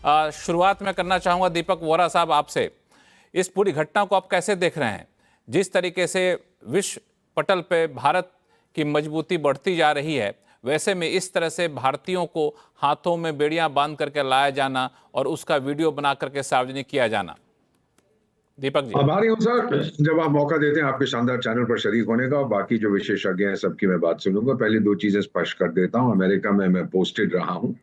शुरुआत में करना चाहूँगा दीपक वोरा साहब आपसे, इस पूरी घटना को आप कैसे देख रहे हैं? जिस तरीके से विश्व पटल पे भारत की मजबूती बढ़ती जा रही है, वैसे में इस तरह से भारतीयों को हाथों में बेड़ियां बांध करके लाया जाना और उसका वीडियो बना करके सार्वजनिक किया जाना। दीपक जी। आभारी हूँ सर, जब आप मौका देते हैं आपके शानदार चैनल पर शरीक होने का। और बाकी जो विशेषज्ञ हैं सबकी मैं बात सुनूंगा। पहले दो चीजें स्पष्ट कर देता हूँ। अमेरिका में मैं पोस्टेड रहा हूँ।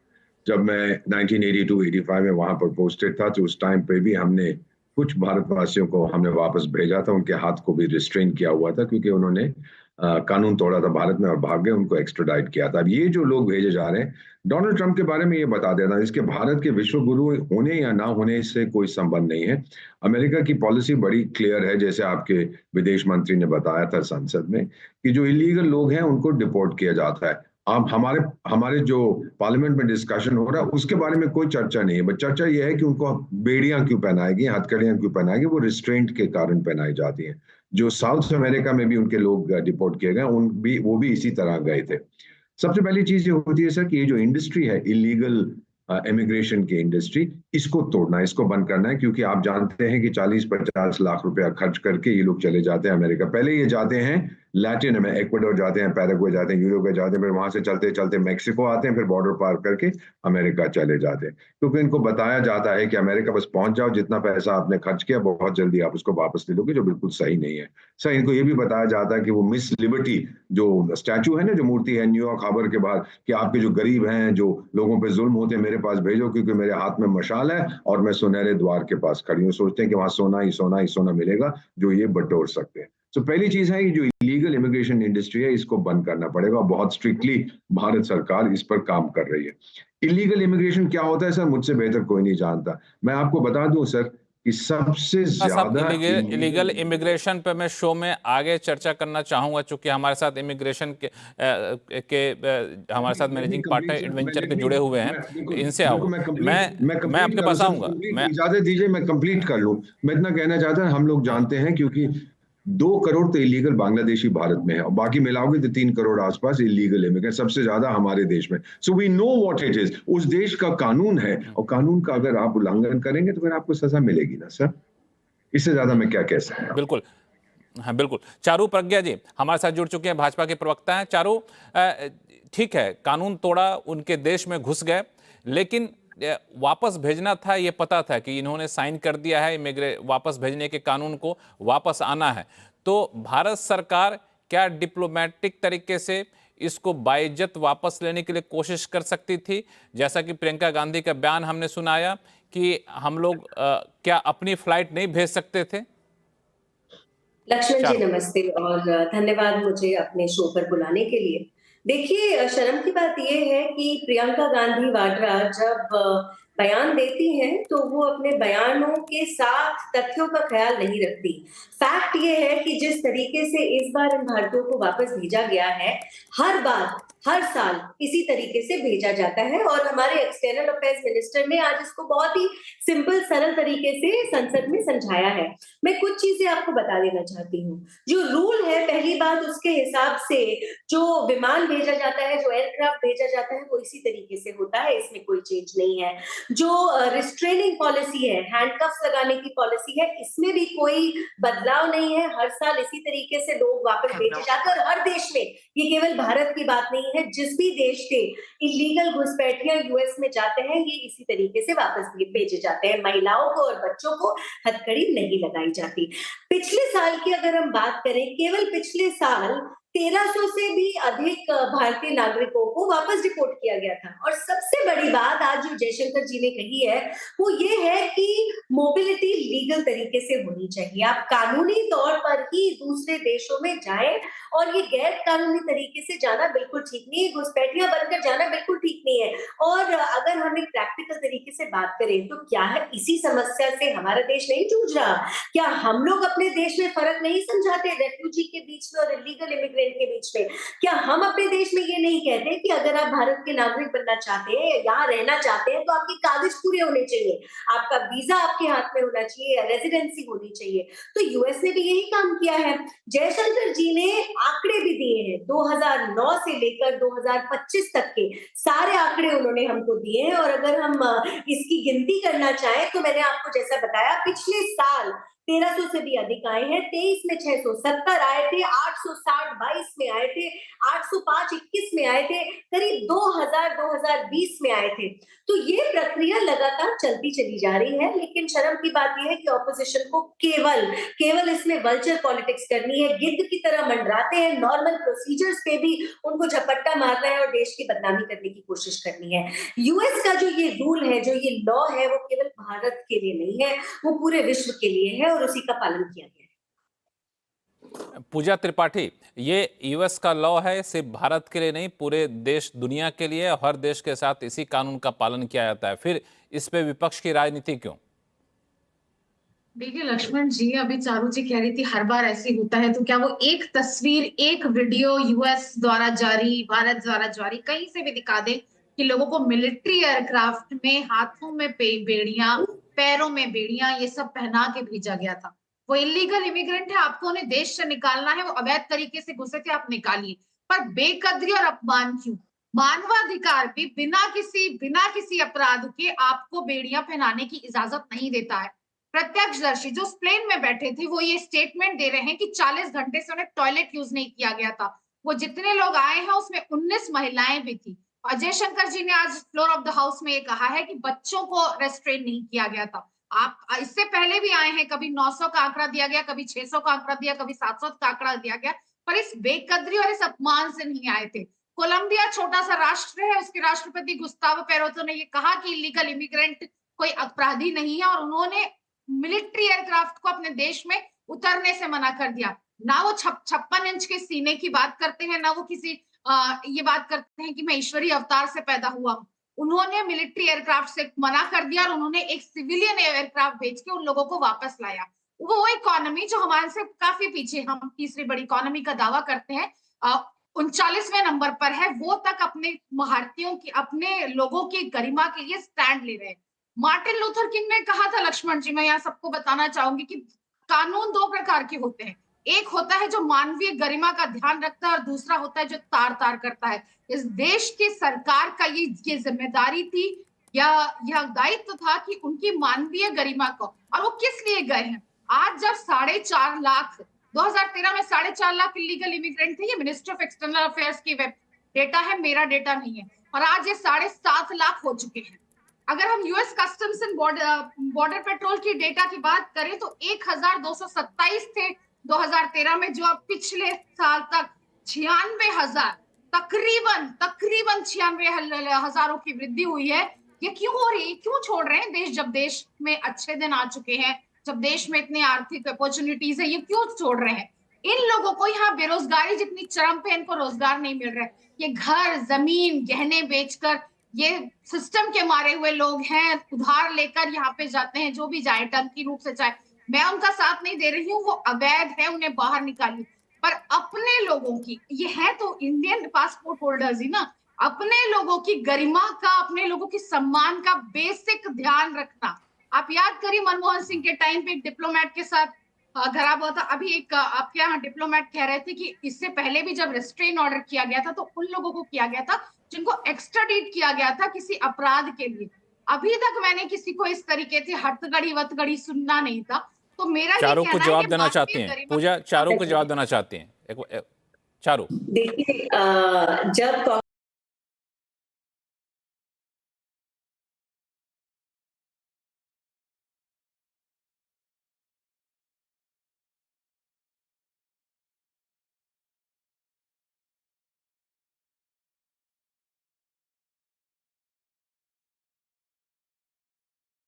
जब मैं 1982-85 में वहां पर पोस्टेड था तो उस टाइम पे भी हमने कुछ भारतवासियों को हमने वापस भेजा था। उनके हाथ को भी रिस्ट्रेन किया हुआ था क्योंकि उन्होंने कानून तोड़ा था भारत में और भाग गए। उनको एक्स्ट्राडाइट किया था। अब ये जो लोग भेजे जा रहे हैं, डोनाल्ड ट्रंप के बारे में ये बता देना, इसके भारत के विश्व गुरु होने या ना होने से कोई संबंध नहीं है। अमेरिका की पॉलिसी बड़ी क्लियर है, जैसे आपके विदेश मंत्री ने बताया था संसद में, कि जो इलीगल लोग हैं उनको डिपोर्ट किया जाता है। अब हमारे हमारे जो पार्लियामेंट में डिस्कशन हो रहा है उसके बारे में कोई चर्चा नहीं है। बस चर्चा यह है कि उनको बेड़ियां क्यों पहनाएगी, हथकड़ियां क्यों पहनाएगी। वो रिस्ट्रेंट के कारण पहनाई जाती हैं। जो साउथ अमेरिका में भी उनके लोग डिपोर्ट किए गए, वो भी इसी तरह गए थे। सबसे पहली चीज ये होती है सर कि ये जो इंडस्ट्री है इलीगल इमिग्रेशन की इंडस्ट्री, इसको तोड़ना है, इसको बंद करना है। क्योंकि आप जानते हैं कि 40-50 लाख रुपया खर्च करके ये लोग चले जाते हैं अमेरिका। पहले ये जाते हैं लैटिन में, इक्वाडोर जाते हैं, पैराग्वे जाते हैं, यूरोप जाते हैं, फिर वहां से चलते चलते मैक्सिको आते हैं, फिर बॉर्डर पार करके अमेरिका चले जाते हैं। क्योंकि इनको बताया जाता है कि अमेरिका बस पहुंच जाओ, जितना पैसा आपने खर्च किया बहुत जल्दी आप उसको वापस ले लोगे, जो बिल्कुल सही नहीं है। सर, इनको ये भी बताया जाता है कि वो मिस लिबर्टी जो स्टैचू है ना, जो मूर्ति है न्यूयॉर्क हार्बर के बाहर, कि आपके जो गरीब हैं, जो लोगों पे जुल्म होते हैं, मेरे पास भेजो क्योंकि मेरे हाथ में मशाल है और मैं सुनहरे द्वार के पास खड़ी हूँ। सोचते हैं कि वहां सोना ही सोना ही सोना मिलेगा जो ये बटोर सकते हैं। तो पहली चीज है, ये जो इलीगल इमिग्रेशन इंडस्ट्री है इसको बंद करना पड़ेगा। बहुत स्ट्रिक्टली भारत सरकार इस पर काम कर रही है। इलीगल इमिग्रेशन क्या होता है सर, मुझसे बेहतर कोई नहीं जानता। मैं आपको बता दूं सर कि सबसे साहब, ज्यादा इलीगल इमिग्रेशन पे मैं शो में आगे चर्चा करना चाहूंगा, चूंकि हमारे साथ इमिग्रेशन हमारे साथ मैनेजिंग पार्टनर एडवेंचर के जुड़े हुए हैं, तो इनसे आओ। मैं आपके पास आऊंगा। मैं इजाजत दीजिए मैं कंप्लीट कर लूं। मैं इतना कहना चाहता हूं, हम लोग जानते हैं क्योंकि 2 करोड़ तो इलीगल बांग्लादेशी भारत में है और बाकी मिलाओगे तो 3 करोड़ आसपास इलीगल इमिग्रेंट, सबसे ज्यादा हमारे देश में। So we know what it is. उस देश का कानून है और कानून का अगर आप उल्लंघन करेंगे तो फिर आपको सजा मिलेगी ना सर। इससे ज्यादा मैं क्या कह सकता हूं। बिल्कुल, हाँ बिल्कुल। चारू प्रज्ञा जी हमारे साथ जुड़ चुके हैं, भाजपा के प्रवक्ता हैं। चारू, ठीक है, कानून तोड़ा, उनके देश में घुस गए, लेकिन वापस भेजना था, ये पता था कि इन्होंने साइन कर दिया है वापस भेजने के कानून को, वापस आना है। तो भारत सरकार क्या डिप्लोमेटिक तरीके से इसको बाइज्जत वापस लेने के लिए कोशिश कर सकती थी? जैसा कि प्रियंका गांधी का बयान हमने सुनाया कि हम लोग क्या अपनी फ्लाइट नहीं भेज सकते थे? लक्ष्मण जी नमस्ते और धन्यवाद मुझे अपने शो पर बुलाने के लिए। देखिए, शर्म की बात यह है कि प्रियंका गांधी वाड्रा जब बयान देती हैं तो वो अपने बयानों के साथ तथ्यों का ख्याल नहीं रखती। फैक्ट ये है कि जिस तरीके से इस बार इन भारतीयों को वापस भेजा गया है, हर बार हर साल इसी तरीके से भेजा जाता है और हमारे एक्सटर्नल अफेयर्स मिनिस्टर ने आज इसको बहुत ही सिंपल सरल तरीके से संसद में समझाया है। मैं कुछ चीजें आपको बता देना चाहती हूँ। जो रूल है, पहली बात, उसके हिसाब से जो विमान भेजा जाता है, जो एयरक्राफ्ट भेजा जाता है, वो इसी तरीके से होता है, इसमें कोई चेंज नहीं है। जो रिस्ट्रेनिंग पॉलिसी है, हैंडकफ्स लगाने की पॉलिसी है, इसमें भी कोई बदलाव नहीं है। हर साल इसी तरीके से लोग वापस भेजे जाते हैं और हर देश में, ये केवल भारत की बात नहीं है, जिस भी देश के इलीगल घुसपैठियां यूएस में जाते हैं, ये इसी तरीके से वापस भेजे जाते हैं। महिलाओं को और बच्चों को हथकड़ी नहीं लगाई जाती। पिछले साल की अगर हम बात करें, केवल पिछले साल 1300 से भी अधिक भारतीय नागरिकों को वापस डिपोर्ट किया गया था। और सबसे बड़ी बात आज जो जयशंकर जी ने कही है वो ये है कि मोबिलिटी लीगल तरीके से होनी चाहिए। आप कानूनी तौर पर ही दूसरे देशों में जाएं और ये गैर कानूनी तरीके से जाना बिल्कुल ठीक नहीं है, घुसपैठियां बनकर जाना बिल्कुल ठीक नहीं है। और अगर हम एक प्रैक्टिकल तरीके से बात करें तो क्या है, इसी समस्या से हमारा देश नहीं जूझ रहा? क्या हम लोग अपने देश में फर्क नहीं समझाते रेफ्यूजी के बीच में और इलीगल इमिग्रेंट यूक्रेन के बीच में। क्या हम अपने देश में ये नहीं कहते कि अगर आप भारत के नागरिक बनना चाहते हैं, यहाँ रहना चाहते हैं, तो आपके कागज पूरे होने चाहिए, आपका वीजा आपके हाथ में होना चाहिए, रेजिडेंसी होनी चाहिए। तो यूएस ने भी यही काम किया है। जयशंकर जी ने आंकड़े भी दिए हैं, 2009 से लेकर 2025 तक के सारे आंकड़े उन्होंने हमको दिए हैं। और अगर हम इसकी गिनती करना चाहें तो मैंने आपको जैसा बताया, पिछले साल 1300 से भी अधिक आए हैं, 23 में 670 आए थे, 860 22 में आए थे, 805 21 में आए थे, करीब 2000 2020 में आए थे। तो ये प्रक्रिया लगातार चलती चली जा रही है। लेकिन शर्म की बात यह है कि ऑपोजिशन को केवल इसमें वल्चर पॉलिटिक्स करनी है, गिद्ध की तरह मंडराते हैं, नॉर्मल प्रोसीजर्स पे भी उनको झपट्टा मारना है और देश की बदनामी करने की कोशिश करनी है। यूएस का जो ये रूल है, जो ये लॉ है, वो केवल भारत के लिए नहीं है, वो पूरे विश्व के लिए है और उसी का पालन किया गया है। पूजा त्रिपाठी, ये यूएस का लॉ है, सिर्फ भारत के लिए नहीं, पूरे देश दुनिया के लिए, हर देश के साथ इसी कानून का पालन किया जाता है, फिर इस पे विपक्ष की राजनीति क्यों? देखिए लक्ष्मण जी, अभी चारू जी कह रही थी हर बार ऐसे होता है, तो क्या वो एक तस्वीर, एक वीडियो यूएस द्वारा जारी, भारत द्वारा जारी कहीं से भी दिखा दे कि लोगों को मिलिट्री एयरक्राफ्ट में हाथों में बेड़ियां, पैरों में बेड़ियां, ये सब पहना के भेजा गया था। वो इलीगल इमिग्रेंट है, आपको उन्हें देश से निकालना है, वो अवैध तरीके से घुसे थे, आप निकालिए। पर बेकदरी और अपमान क्यों? मानवाधिकार भी बिना किसी अपराध के आपको बेड़ियां पहनाने की इजाजत नहीं देता है। प्रत्यक्षदर्शी जो उस प्लेन में बैठे थे वो ये स्टेटमेंट दे रहे हैं कि 40 घंटे से उन्हें टॉयलेट यूज नहीं किया गया था। वो जितने लोग आए हैं उसमें 19 महिलाएं भी थी। अजय शंकर जी ने आज फ्लोर ऑफ द हाउस में ये कहा है कि बच्चों को रेस्ट्रेन नहीं किया गया था। आप इससे पहले भी आए हैं, कभी 900 का आंकड़ा दिया गया, कभी 600 का आंकड़ा दिया, कभी 700 का आंकड़ा दिया गया, पर इस बेकदरी और इस अपमान से नहीं आए थे। कोलंबिया छोटा सा राष्ट्र है, उसके राष्ट्रपति गुस्तावो पेरोतो ने ये कहा कि इलीगल इमिग्रेंट कोई अपराधी नहीं है, और उन्होंने मिलिट्री एयरक्राफ्ट को अपने देश में उतरने से मना कर दिया। ना वो 56 इंच के सीने की बात करते हैं, ना वो किसी ये बात करते हैं कि मैं ईश्वरीय अवतार से पैदा हुआ हूं। उन्होंने मिलिट्री एयरक्राफ्ट से मना कर दिया और उन्होंने एक सिविलियन एयरक्राफ्ट भेज के उन लोगों को वापस लाया। वो इकोनॉमी जो हमारे से काफी पीछे, हम तीसरी बड़ी इकोनॉमी का दावा करते हैं, 39वें नंबर पर है, वो तक अपने भारतीयों की, अपने लोगों की गरिमा के लिए स्टैंड ले रहे हैं। मार्टिन लूथर किंग ने कहा था, लक्ष्मण जी, मैं यहाँ सबको बताना चाहूंगी कि कानून दो प्रकार के होते हैं। एक होता है जो मानवीय गरिमा का ध्यान रखता है और दूसरा होता है जो तार तार करता है। इस देश की सरकार का ये जिम्मेदारी थी या यह दायित्व था कि उनकी मानवीय गरिमा को, और वो किस लिए गए हैं। आज जब 4.5 लाख 2013 में 4.5 लाख इलीगल इमिग्रेंट थे, ये मिनिस्ट्री ऑफ एक्सटर्नल अफेयर्स की वेब डेटा है, मेरा डेटा नहीं है, और आज ये 7.5 लाख हो चुके हैं। अगर हम US customs and border patrol की डेटा की बात करें तो 1227 थे 2013 में, जो अब पिछले साल तक 96,000, तकरीबन 96,000 की वृद्धि हुई है। ये क्यों हो रही है? क्यों छोड़ रहे हैं देश, जब देश में अच्छे दिन आ चुके हैं, जब देश में इतनी आर्थिक अपॉर्चुनिटीज है, ये क्यों छोड़ रहे हैं? इन लोगों को यहाँ बेरोजगारी जितनी चरम पे, इनको रोजगार नहीं मिल रहा है। ये घर, जमीन, गहने बेचकर, ये सिस्टम के मारे हुए लोग हैं, उधार लेकर यहाँ पे जाते हैं, जो भी जाए टंकी रूप से चाहे, मैं उनका साथ नहीं दे रही हूँ, वो अवैध है, उन्हें बाहर निकालिए। पर अपने लोगों की, ये है तो इंडियन पासपोर्ट होल्डर्स ही ना, अपने लोगों की गरिमा का, अपने लोगों की सम्मान का बेसिक ध्यान रखना। आप याद करिए मनमोहन सिंह के टाइम पे एक डिप्लोमेट के साथ खराब हुआ था। अभी एक आपके यहाँ डिप्लोमेट कह रहे थे कि इससे पहले भी जब रेस्ट्रेन ऑर्डर किया गया था तो उन लोगों को किया गया था जिनको एक्स्ट्राडीट किया गया था किसी अपराध के लिए। अभी तक मैंने किसी को इस तरीके से हथगड़ी वतगड़ी सुनना नहीं था। तो मेरा चारों को जवाब देना चाहती हैं पूजा, चारों को जवाब देना चाहती हैं, चारों। देखिए, जब